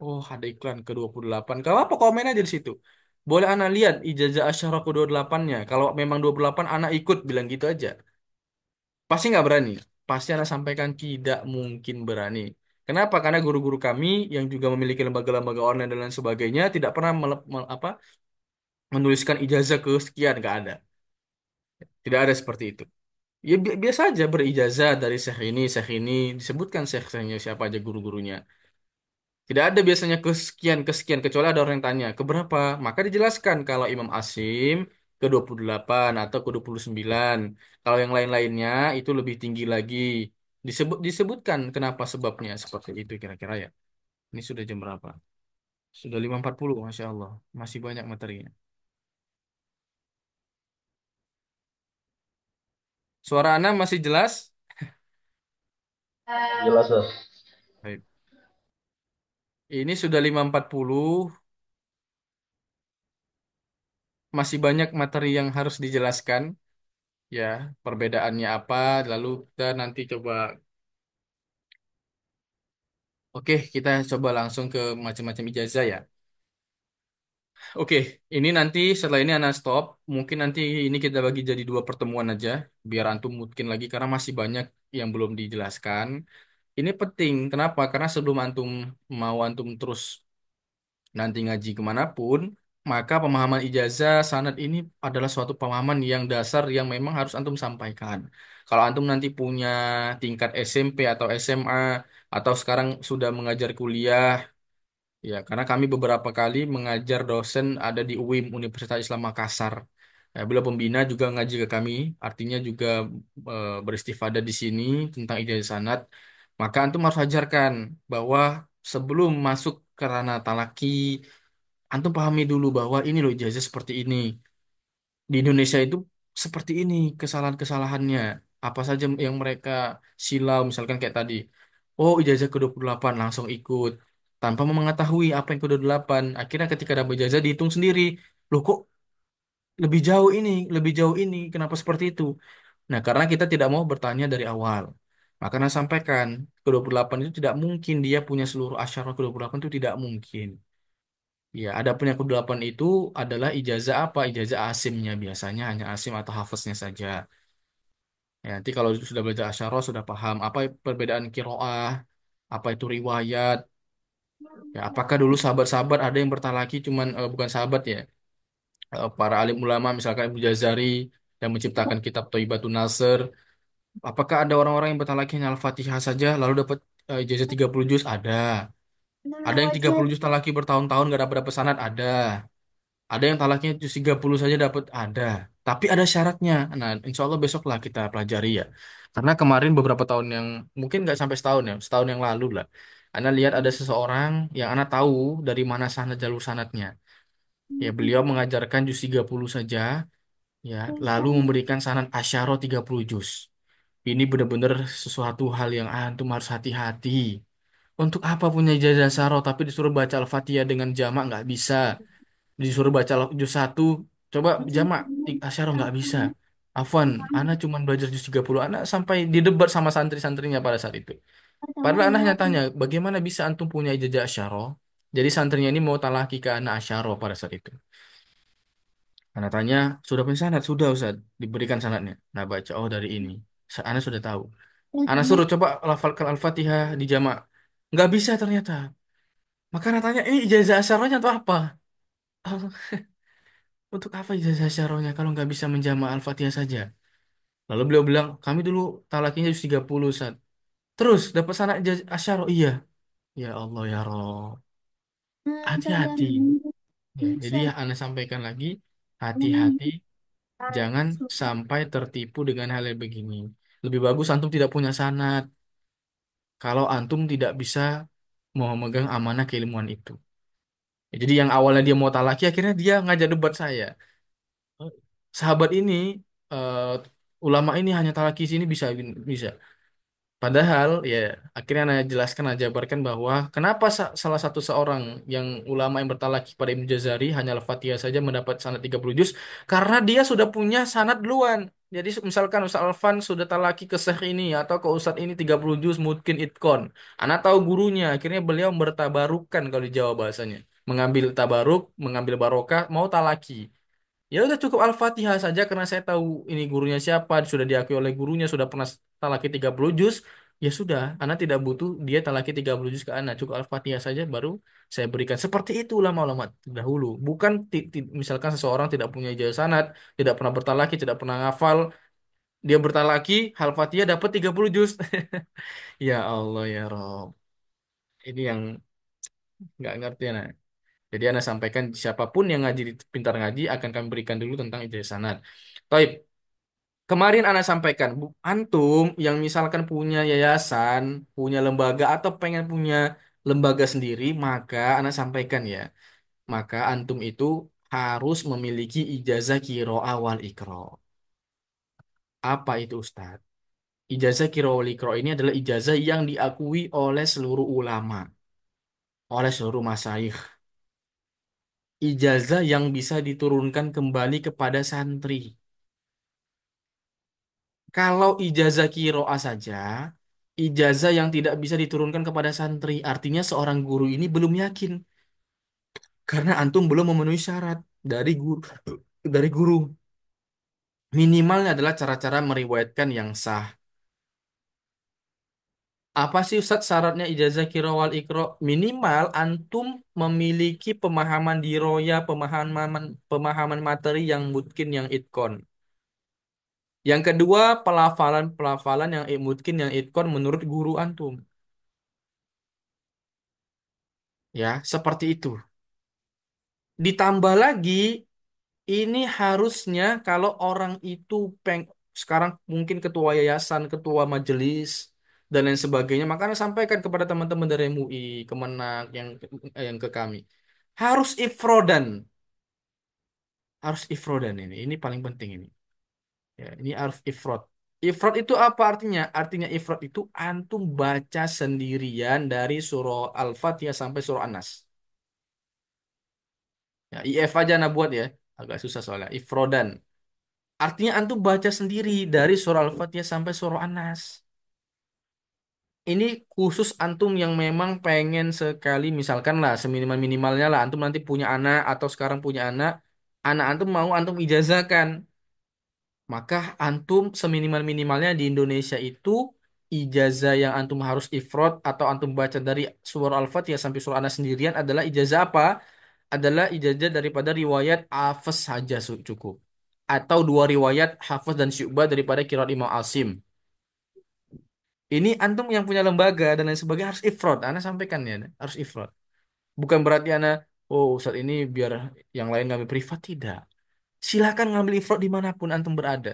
oh ada iklan ke 28, kalau apa komen aja di situ. Boleh anak lihat ijazah asyarah ke 28-nya. Kalau memang 28, anak ikut bilang gitu aja. Pasti nggak berani. Pasti anak sampaikan tidak mungkin berani. Kenapa? Karena guru-guru kami yang juga memiliki lembaga-lembaga online dan lain sebagainya tidak pernah menuliskan ijazah ke sekian, nggak ada. Tidak ada seperti itu. Ya biasa aja berijazah dari syekh ini, disebutkan syekh-syekhnya siapa aja guru-gurunya. Tidak ada biasanya kesekian kecuali ada orang yang tanya keberapa, maka dijelaskan kalau Imam Asim ke 28 atau ke 29. Kalau yang lain-lainnya itu lebih tinggi lagi. Disebutkan kenapa sebabnya seperti itu kira-kira ya. Ini sudah jam berapa? Sudah 5.40, Masya Allah. Masih banyak materinya. Suara Anda masih jelas? Jelas, Mas. Baik. Ini sudah 5.40. Masih banyak materi yang harus dijelaskan. Ya, perbedaannya apa? Lalu kita nanti coba. Oke, kita coba langsung ke macam-macam ijazah ya. Oke, ini nanti setelah ini anak stop. Mungkin nanti ini kita bagi jadi dua pertemuan aja, biar antum mungkin lagi karena masih banyak yang belum dijelaskan. Ini penting, kenapa? Karena sebelum antum terus nanti ngaji kemanapun, maka pemahaman ijazah sanad ini adalah suatu pemahaman yang dasar yang memang harus antum sampaikan. Kalau antum nanti punya tingkat SMP atau SMA atau sekarang sudah mengajar kuliah. Ya, karena kami beberapa kali mengajar dosen ada di UIM, Universitas Islam Makassar. Ya, beliau pembina juga ngaji ke kami, artinya juga beristifadah di sini tentang ijazah sanad. Maka antum harus ajarkan bahwa sebelum masuk ke ranah talaki, antum pahami dulu bahwa ini loh ijazah seperti ini. Di Indonesia itu seperti ini kesalahan-kesalahannya. Apa saja yang mereka silau, misalkan kayak tadi. Oh, ijazah ke 28 langsung ikut. Tanpa mengetahui apa yang ke 28. Akhirnya ketika dapat ijazah dihitung sendiri. Loh kok lebih jauh ini, lebih jauh ini. Kenapa seperti itu? Nah, karena kita tidak mau bertanya dari awal. Maka saya sampaikan, ke 28 itu tidak mungkin dia punya seluruh asyarah ke 28 itu tidak mungkin. Ya, ada pun yang ke 8 itu adalah ijazah apa? Ijazah asimnya biasanya hanya asim atau hafaznya saja. Ya, nanti kalau sudah belajar asyarah sudah paham apa perbedaan kiroah, apa itu riwayat. Ya, apakah dulu sahabat-sahabat ada yang bertalaki cuman bukan sahabat ya, para alim ulama misalkan Ibu Jazari yang menciptakan kitab Thaibatun Nasr. Apakah ada orang-orang yang bertalaki hanya Al-Fatihah saja lalu dapat ijazah 30 juz? Ada. Ada yang 30 juz talaki bertahun-tahun gak dapat dapat sanad? Ada. Ada yang talaknya juz 30 saja dapat, ada. Tapi ada syaratnya. Nah, insya Allah besoklah kita pelajari ya. Karena kemarin beberapa tahun yang mungkin nggak sampai setahun ya, setahun yang lalu lah. Anda lihat ada seseorang yang Anda tahu dari mana sanad jalur sanadnya. Ya, beliau mengajarkan juz 30 saja, ya, lalu memberikan sanad asyaro 30 juz. Ini benar-benar sesuatu hal yang antum harus hati-hati. Untuk apa punya ijazah syaro tapi disuruh baca Al-Fatihah dengan jamak nggak bisa. Disuruh baca juz 1, coba jamak asyaro nggak bisa. Afwan, Ana cuma belajar juz 30, Ana sampai didebat sama santri-santrinya pada saat itu. Padahal Ana hanya tanya, bagaimana bisa antum punya ijazah asyaro? Jadi santrinya ini mau talaki ke anak asyaro pada saat itu. Ana tanya, sudah punya sanad? Sudah Ustaz, diberikan sanadnya. Nah baca, oh dari ini. Ana sudah tahu. Ana suruh coba lafalkan Al-Fatihah di jamak. Nggak bisa ternyata. Maka Ana tanya, ini ijazah asyaronya atau apa? Untuk apa ijazah syarahnya kalau nggak bisa menjama Al-Fatihah saja? Lalu beliau bilang, kami dulu talakinya 30 saat. Terus dapat sana ijazah asyaro. Iya. Ya Allah ya Rob. Hati-hati. Ya, jadi ya Anda sampaikan lagi, hati-hati. Jangan sampai tertipu dengan hal yang begini. Lebih bagus antum tidak punya sanad. Kalau antum tidak bisa mau memegang amanah keilmuan itu. Ya, jadi yang awalnya dia mau talaki, akhirnya dia ngajak debat saya. Sahabat ini, eh, ulama ini hanya talaki sini bisa bisa. Padahal ya akhirnya saya jelaskan, saya jabarkan bahwa kenapa salah satu seorang yang ulama yang bertalaki pada Ibnu Jazari hanya Al-Fatihah saja mendapat sanad 30 juz karena dia sudah punya sanad duluan. Jadi misalkan Ustaz Alfan sudah talaki ke Syekh ini atau ke Ustaz ini 30 juz mungkin itqon. Anak tahu gurunya, akhirnya beliau bertabarukan kalau di Jawa bahasanya. Mengambil tabaruk, mengambil barokah, mau talaki. Ya udah cukup Al-Fatihah saja karena saya tahu ini gurunya siapa, sudah diakui oleh gurunya, sudah pernah talaki 30 juz. Ya sudah, anak tidak butuh dia talaki 30 juz ke anak, cukup Al-Fatihah saja baru saya berikan. Seperti itu ulama-ulama dahulu. Bukan misalkan seseorang tidak punya ijazah sanad, tidak pernah bertalaki, tidak pernah ngafal, dia bertalaki, Al-Fatihah dapat 30 juz. Ya Allah ya Rob. Ini yang nggak ngerti nah. Jadi Anda sampaikan siapapun yang ngaji pintar ngaji akan kami berikan dulu tentang ijazah sanad. Taib. Kemarin Anda sampaikan, antum yang misalkan punya yayasan, punya lembaga atau pengen punya lembaga sendiri, maka Anda sampaikan ya, maka antum itu harus memiliki ijazah qiraah wal iqra. Apa itu Ustadz? Ijazah qiraah wal iqra ini adalah ijazah yang diakui oleh seluruh ulama, oleh seluruh masyayikh. Ijazah yang bisa diturunkan kembali kepada santri. Kalau ijazah kiroah saja, ijazah yang tidak bisa diturunkan kepada santri, artinya seorang guru ini belum yakin karena antum belum memenuhi syarat dari guru. Dari guru minimalnya adalah cara-cara meriwayatkan yang sah. Apa sih Ustadz syaratnya ijazah kiroah wal ikro? Minimal antum memiliki pemahaman diroya, pemahaman materi yang mungkin yang itkon. Yang kedua, pelafalan yang mungkin yang itkon menurut guru antum. Ya, seperti itu. Ditambah lagi, ini harusnya kalau orang itu sekarang mungkin ketua yayasan, ketua majelis, dan lain sebagainya, maka Anda sampaikan kepada teman-teman dari MUI, Kemenak, yang ke kami. Harus ifrodan. Harus ifrodan ini. Ini paling penting ini. Ya, ini harus ifrod. Ifrod itu apa artinya? Artinya ifrod itu antum baca sendirian dari surah Al-Fatihah sampai surah An-Nas. Ya, IF aja nah buat ya. Agak susah soalnya. Ifrodan. Artinya antum baca sendiri dari surah Al-Fatihah sampai surah An-Nas. Ini khusus antum yang memang pengen sekali misalkan lah seminimal-minimalnya lah antum nanti punya anak atau sekarang punya anak antum mau antum ijazahkan. Maka antum seminimal-minimalnya di Indonesia itu ijazah yang antum harus ifrod atau antum baca dari surah Al-Fatihah sampai surah An-Nas sendirian adalah ijazah apa? Adalah ijazah daripada riwayat Hafiz saja cukup. Atau dua riwayat Hafiz dan Syu'bah daripada Qiraat Imam Asim. Ini antum yang punya lembaga dan lain sebagainya harus ifrod. Ana sampaikan ya, harus ifrod. Bukan berarti ana, oh Ustaz ini biar yang lain ngambil privat, tidak. Silakan ngambil ifrod dimanapun antum berada.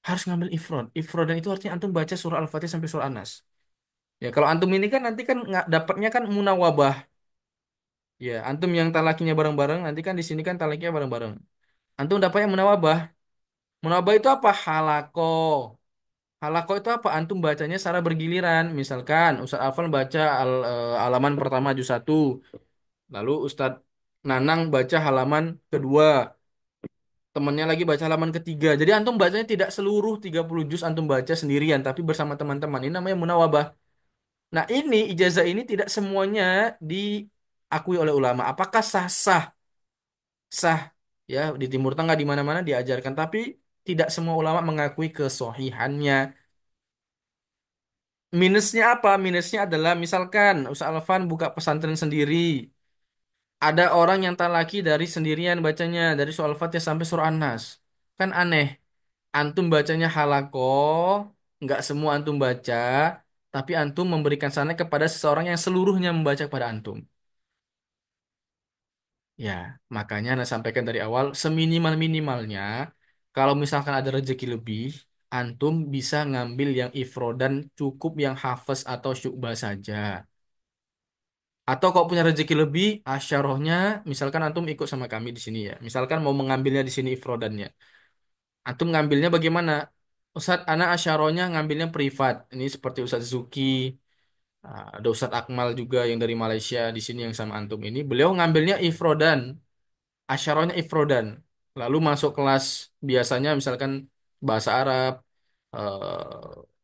Harus ngambil ifrod. Ifrod dan itu artinya antum baca surah Al-Fatihah sampai surah An-Nas. Ya kalau antum ini kan nanti kan nggak dapatnya kan munawabah. Ya antum yang talakinya bareng-bareng, nanti kan di sini kan talakinya bareng-bareng. Antum dapatnya munawabah. Munawabah itu apa? Halako. Halaqah itu apa? Antum bacanya secara bergiliran. Misalkan Ustadz Afan baca halaman pertama juz 1, lalu Ustadz Nanang baca halaman kedua, temannya lagi baca halaman ketiga. Jadi antum bacanya tidak seluruh 30 juz antum baca sendirian, tapi bersama teman-teman. Ini namanya munawabah. Nah, ini ijazah ini tidak semuanya diakui oleh ulama. Apakah sah-sah? Sah, ya, di Timur Tengah di mana-mana diajarkan, tapi tidak semua ulama mengakui kesohihannya. Minusnya apa? Minusnya adalah misalkan Ustaz Alfan buka pesantren sendiri, ada orang yang talaki dari sendirian bacanya dari surah Al-Fatihah sampai surah An-Nas. Kan aneh. Antum bacanya halakoh, nggak semua antum baca, tapi antum memberikan sanad kepada seseorang yang seluruhnya membaca kepada antum. Ya, makanya Anda sampaikan dari awal, seminimal-minimalnya, kalau misalkan ada rezeki lebih, antum bisa ngambil yang ifrodan cukup yang hafes atau syu'bah saja. Atau kalau punya rezeki lebih, asyarohnya, misalkan antum ikut sama kami di sini ya. Misalkan mau mengambilnya di sini ifrodannya. Antum ngambilnya bagaimana? Ustadz, anak asyarohnya ngambilnya privat. Ini seperti Ustadz Zuki, ada Ustadz Akmal juga yang dari Malaysia di sini yang sama antum ini. Beliau ngambilnya ifrodan. Asyarahnya ifrodan. Lalu masuk kelas biasanya misalkan bahasa Arab,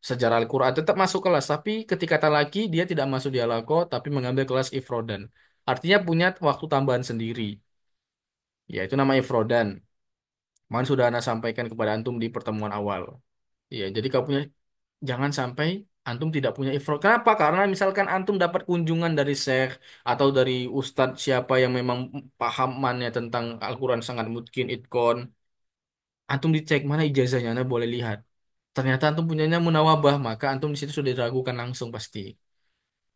sejarah Al-Quran tetap masuk kelas. Tapi ketika talaki dia tidak masuk di alaqo tapi mengambil kelas ifrodan. Artinya punya waktu tambahan sendiri. Ya itu nama ifrodan. Mohon sudah Anda sampaikan kepada antum di pertemuan awal. Ya jadi kau punya jangan sampai antum tidak punya ifrod. Kenapa? Karena misalkan antum dapat kunjungan dari syekh atau dari ustadz siapa yang memang pahamannya tentang Al-Quran sangat mungkin itkon. Antum dicek mana ijazahnya, Anda boleh lihat. Ternyata antum punyanya munawabah, maka antum di situ sudah diragukan langsung pasti.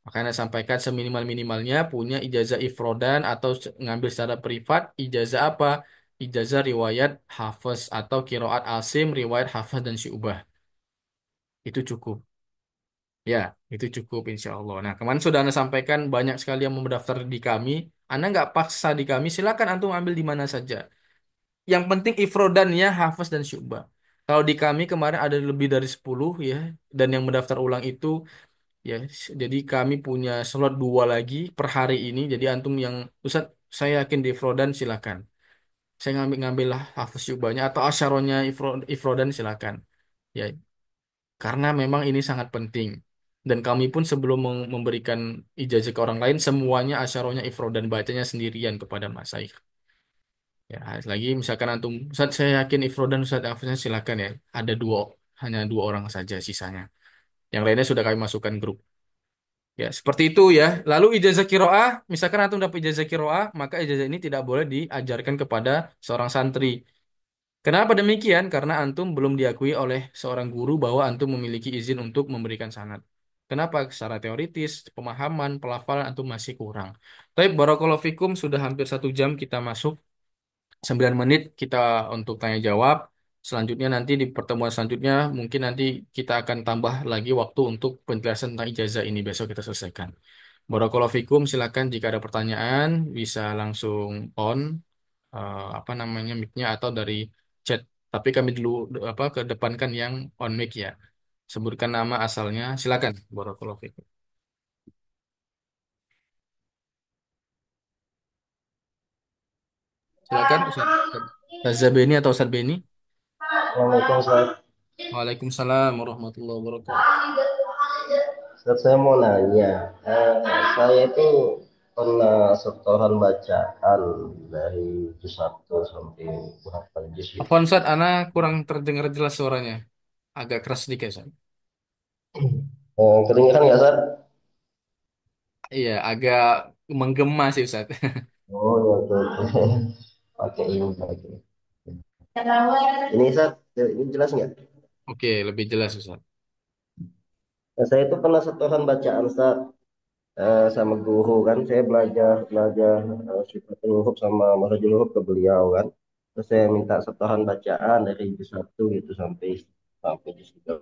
Makanya sampaikan seminimal-minimalnya punya ijazah ifrodan atau ngambil secara privat, ijazah apa? Ijazah riwayat Hafiz atau kiroat Asim, riwayat Hafiz dan Syu'bah. Itu cukup. Ya, itu cukup insya Allah. Nah, kemarin sudah Anda sampaikan banyak sekali yang mau mendaftar di kami. Anda nggak paksa di kami, silakan antum ambil di mana saja. Yang penting ifrodannya Hafiz dan Syu'bah. Kalau di kami kemarin ada lebih dari 10 ya, dan yang mendaftar ulang itu ya, jadi kami punya slot 2 lagi per hari ini. Jadi antum yang Ustaz, saya yakin di ifrodan silakan. Saya ngambil lah Hafiz Syu'bahnya atau asyaronya ifrodan silakan. Ya, karena memang ini sangat penting. Dan kami pun sebelum memberikan ijazah ke orang lain, semuanya asyarohnya ifrod dan bacanya sendirian kepada masaih. Ya, lagi misalkan antum, Ustaz saya yakin ifrod dan Ustaz Hafiznya silakan ya. Ada dua, hanya 2 orang saja sisanya. Yang lainnya sudah kami masukkan grup. Ya, seperti itu ya. Lalu ijazah kiroah, misalkan antum dapat ijazah kiroah, maka ijazah ini tidak boleh diajarkan kepada seorang santri. Kenapa demikian? Karena antum belum diakui oleh seorang guru bahwa antum memiliki izin untuk memberikan sanad. Kenapa? Secara teoritis, pemahaman, pelafalan antum masih kurang. Tapi barakallahu fikum sudah hampir 1 jam kita masuk 9 menit kita untuk tanya jawab. Selanjutnya nanti di pertemuan selanjutnya mungkin nanti kita akan tambah lagi waktu untuk penjelasan tentang ijazah ini besok kita selesaikan. Barakallahu fikum, silakan jika ada pertanyaan bisa langsung on apa namanya mic-nya atau dari chat. Tapi kami dulu apa kedepankan yang on mic ya. Sebutkan nama asalnya. Silakan. Barakallahu fikum. Silakan Ustaz. Ustaz Zabeni atau Ustaz Beni? Assalamualaikum Ustaz. Waalaikumsalam warahmatullahi wabarakatuh. Ustaz, saya mau nanya, saya itu pernah setoran bacaan dari juz 1 sampai berapa juz gitu. Afwan Ustaz, Ana kurang terdengar jelas suaranya. Agak keras sedikit Ustaz. Kedengeran nggak Ustaz? Iya, agak menggema sih Ustaz. Oh ya, oke, oke. Pakai ini pakai. Ini Ustaz, ini jelas nggak? Oke, lebih jelas Ustaz. Nah, saya itu pernah setoran bacaan Ustaz, sama guru kan. Saya belajar belajar Sifatul Huruf sama Makhrajul Huruf ke beliau kan. Terus saya minta setoran bacaan dari juz 1 gitu sampai sampai juz 3.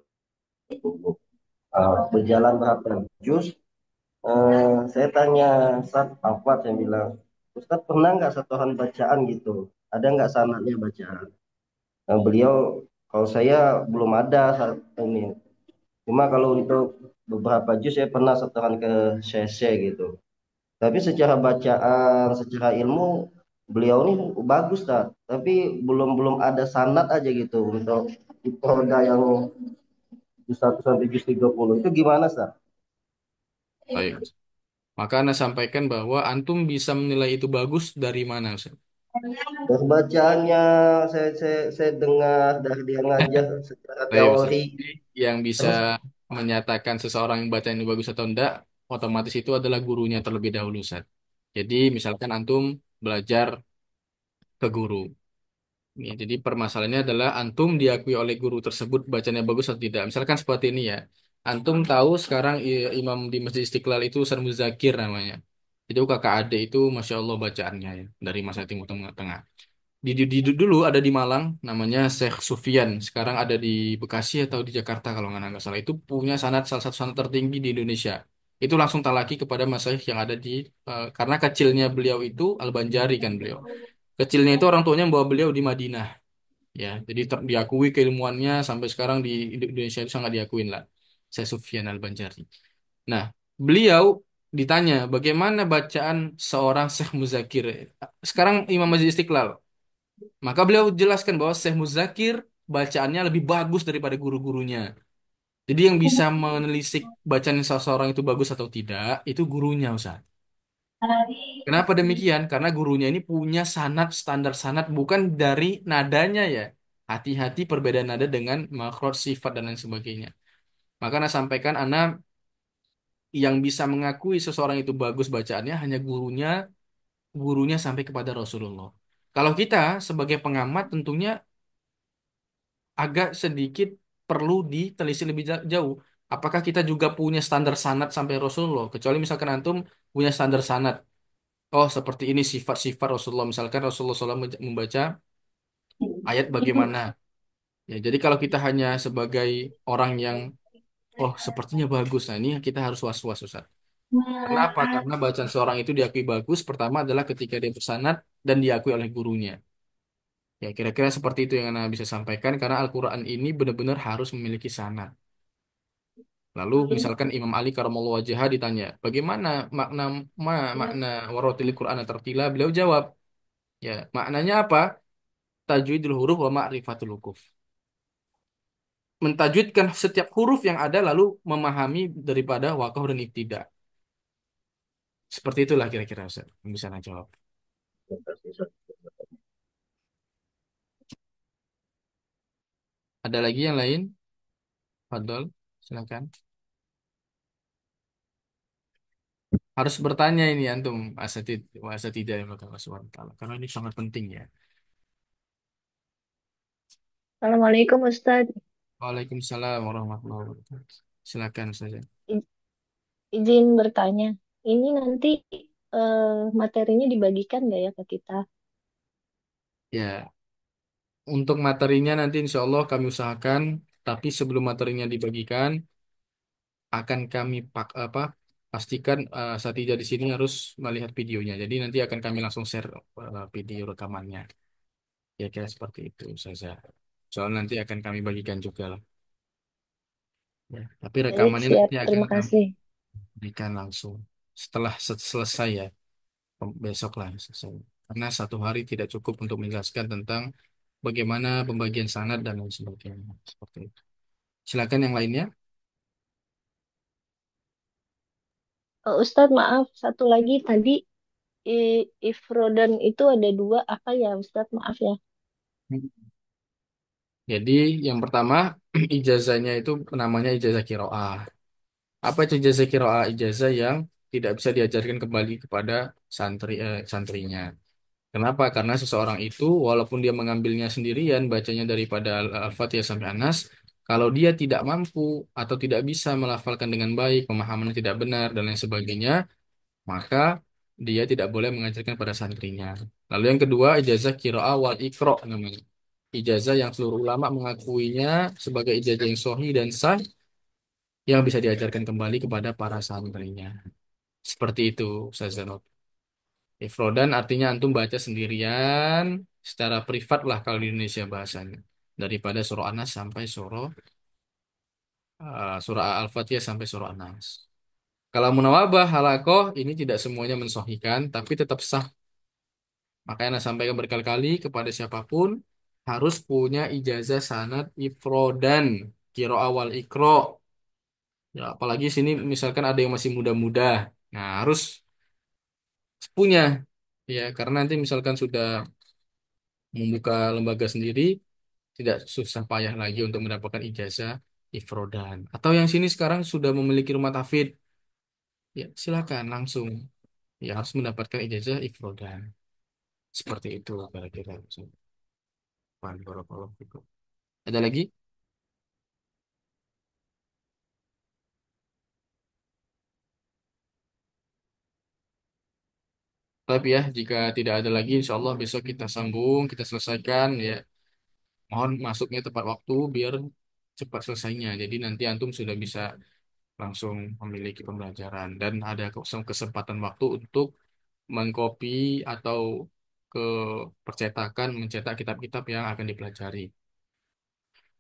Berjalan berapa juz? Saya tanya Ustaz Afwan, saya bilang, Ustaz pernah nggak setoran bacaan gitu? Ada nggak sanadnya bacaan? Beliau, kalau saya belum ada saat ini. Cuma kalau untuk beberapa juz saya pernah setoran ke CC gitu. Tapi secara bacaan, secara ilmu beliau ini bagus tak. Tapi belum belum ada sanad aja gitu untuk roda yang juz 1 sampai juz 30 itu gimana sah? Baik. Maka Anda sampaikan bahwa antum bisa menilai itu bagus dari mana, Ustaz? Dari bacaannya saya dengar dari dia ngajar secara Baik, Ustaz. teori. Jadi yang bisa Terus menyatakan seseorang yang baca ini bagus atau enggak, otomatis itu adalah gurunya terlebih dahulu, Ustaz. Jadi misalkan antum belajar ke guru. Ya, jadi permasalahannya adalah antum diakui oleh guru tersebut bacanya bagus atau tidak. Misalkan seperti ini ya. Antum tahu sekarang imam di Masjid Istiqlal itu Ustaz Muzakir namanya. Itu kakak adik itu Masya Allah bacaannya ya. Dari masa Timur Tengah. Dulu ada di Malang namanya Syekh Sufyan. Sekarang ada di Bekasi atau di Jakarta kalau nggak salah. Itu punya sanad salah satu sanad tertinggi di Indonesia. Itu langsung talaki kepada masyayikh yang ada di karena kecilnya beliau itu Al-Banjari kan beliau. Kecilnya itu orang tuanya membawa beliau di Madinah ya. Jadi diakui keilmuannya sampai sekarang di Indonesia itu sangat diakuin lah. Syekh Sufyan Al-Banjari. Nah, beliau ditanya bagaimana bacaan seorang Syekh Muzakir. Sekarang Imam Masjid Istiqlal. Maka beliau jelaskan bahwa Syekh Muzakir bacaannya lebih bagus daripada guru-gurunya. Jadi yang bisa menelisik bacaan seseorang itu bagus atau tidak, itu gurunya, Ustaz. Kenapa demikian? Karena gurunya ini punya sanad, standar sanad, bukan dari nadanya ya. Hati-hati perbedaan nada dengan makhraj, sifat, dan lain sebagainya. Maka Ana sampaikan, Ana yang bisa mengakui seseorang itu bagus bacaannya hanya gurunya sampai kepada Rasulullah. Kalau kita sebagai pengamat tentunya agak sedikit perlu ditelisik lebih jauh. Apakah kita juga punya standar sanad sampai Rasulullah? Kecuali misalkan antum punya standar sanad. Oh, seperti ini sifat-sifat Rasulullah. Misalkan Rasulullah SAW membaca ayat bagaimana. Ya, jadi kalau kita hanya sebagai orang yang, oh sepertinya bagus. Nah, ini kita harus was-was, Ustaz. Kenapa? Karena bacaan seorang itu diakui bagus. Pertama adalah ketika dia bersanad dan diakui oleh gurunya. Ya, kira-kira seperti itu yang Anda bisa sampaikan. Karena Al-Quran ini benar-benar harus memiliki sanad. Lalu misalkan Imam Ali karamallahu wajhah ditanya, bagaimana makna makna waratil Quran tertila? Beliau jawab, ya, maknanya apa? Tajwidul huruf wa ma'rifatul hukuf. Mentajwidkan setiap huruf yang ada lalu memahami daripada wakaf dan ibtida. Seperti itulah kira-kira Ustaz yang bisa saya jawab. Ada lagi yang lain? Fadol, silakan. Harus bertanya ini antum asatid wa asatidah yang Allah Subhanahu wa taala karena ini sangat penting ya. Assalamualaikum Ustadz. Waalaikumsalam warahmatullahi wabarakatuh. Silakan saja. I- izin bertanya. Ini nanti materinya dibagikan nggak ya ke kita? Ya, untuk materinya nanti insya Allah kami usahakan, tapi sebelum materinya dibagikan, akan kami pastikan Satija di sini harus melihat videonya. Jadi nanti akan kami langsung share video rekamannya. Ya kira seperti itu saja. Soal nanti akan kami bagikan juga lah. Ya, tapi Baik, rekamannya siap. nanti akan Terima kami kasih. berikan langsung setelah selesai ya, besok lah selesai. Karena satu hari tidak cukup untuk menjelaskan tentang bagaimana pembagian sanad dan lain sebagainya. Seperti itu. Silakan yang lainnya. Ustadz, maaf. Satu lagi tadi Ifrodan itu ada dua. Apa ya Ustadz? Maaf ya. Jadi yang pertama ijazahnya itu namanya ijazah kiroah. Apa itu ijazah kiroah? Ijazah yang tidak bisa diajarkan kembali kepada santrinya. Kenapa? Karena seseorang itu walaupun dia mengambilnya sendirian, bacanya daripada Al-Fatihah sampai Anas, kalau dia tidak mampu atau tidak bisa melafalkan dengan baik, pemahamannya tidak benar dan lain sebagainya, maka dia tidak boleh mengajarkan pada santrinya. Lalu yang kedua, ijazah qiraah wal iqra namanya. Ijazah yang seluruh ulama mengakuinya sebagai ijazah yang sahih dan sah yang bisa diajarkan kembali kepada para santrinya. Seperti itu, Ustaz Zanur. Ifrodan artinya antum baca sendirian secara privat lah kalau di Indonesia bahasanya. Daripada surah Anas sampai surah surah Al-Fatihah sampai surah An-Nas. Kalau munawabah halakoh ini tidak semuanya mensohikan, tapi tetap sah. Makanya Ana sampaikan berkali-kali kepada siapapun harus punya ijazah sanad ifrodan kiro awal ikro. Ya, apalagi sini misalkan ada yang masih muda-muda, nah harus punya ya karena nanti misalkan sudah membuka lembaga sendiri tidak susah payah lagi untuk mendapatkan ijazah ifrodan. Atau yang sini sekarang sudah memiliki rumah tafid, ya silakan langsung ya harus mendapatkan ijazah ifrodan. Seperti itu kira-kira. Barakallahu fikum. Ada lagi? Tapi ya, jika tidak ada lagi, insya Allah besok kita sambung, kita selesaikan ya. Mohon masuknya tepat waktu biar cepat selesainya. Jadi nanti antum sudah bisa langsung memiliki pembelajaran dan ada kesempatan waktu untuk mengcopy atau ke percetakan mencetak kitab-kitab yang akan dipelajari.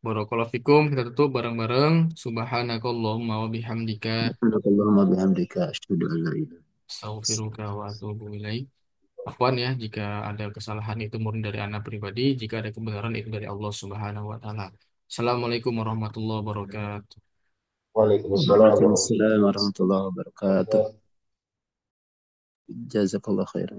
Barakallahu fikum, kita tutup bareng-bareng. Subhanakallahumma wa bihamdika سبحانك اللهم وبحمدك أشهد أن لا إله astaghfiruka wa atubu ilaik. Afwan ya, jika ada kesalahan itu murni dari anak pribadi, jika ada kebenaran itu dari Allah Subhanahu wa taala. Assalamualaikum warahmatullahi wabarakatuh. Waalaikumsalam وعليكم warahmatullahi السلام ورحمة الله وبركاته wabarakatuh. جزاك الله خيرا.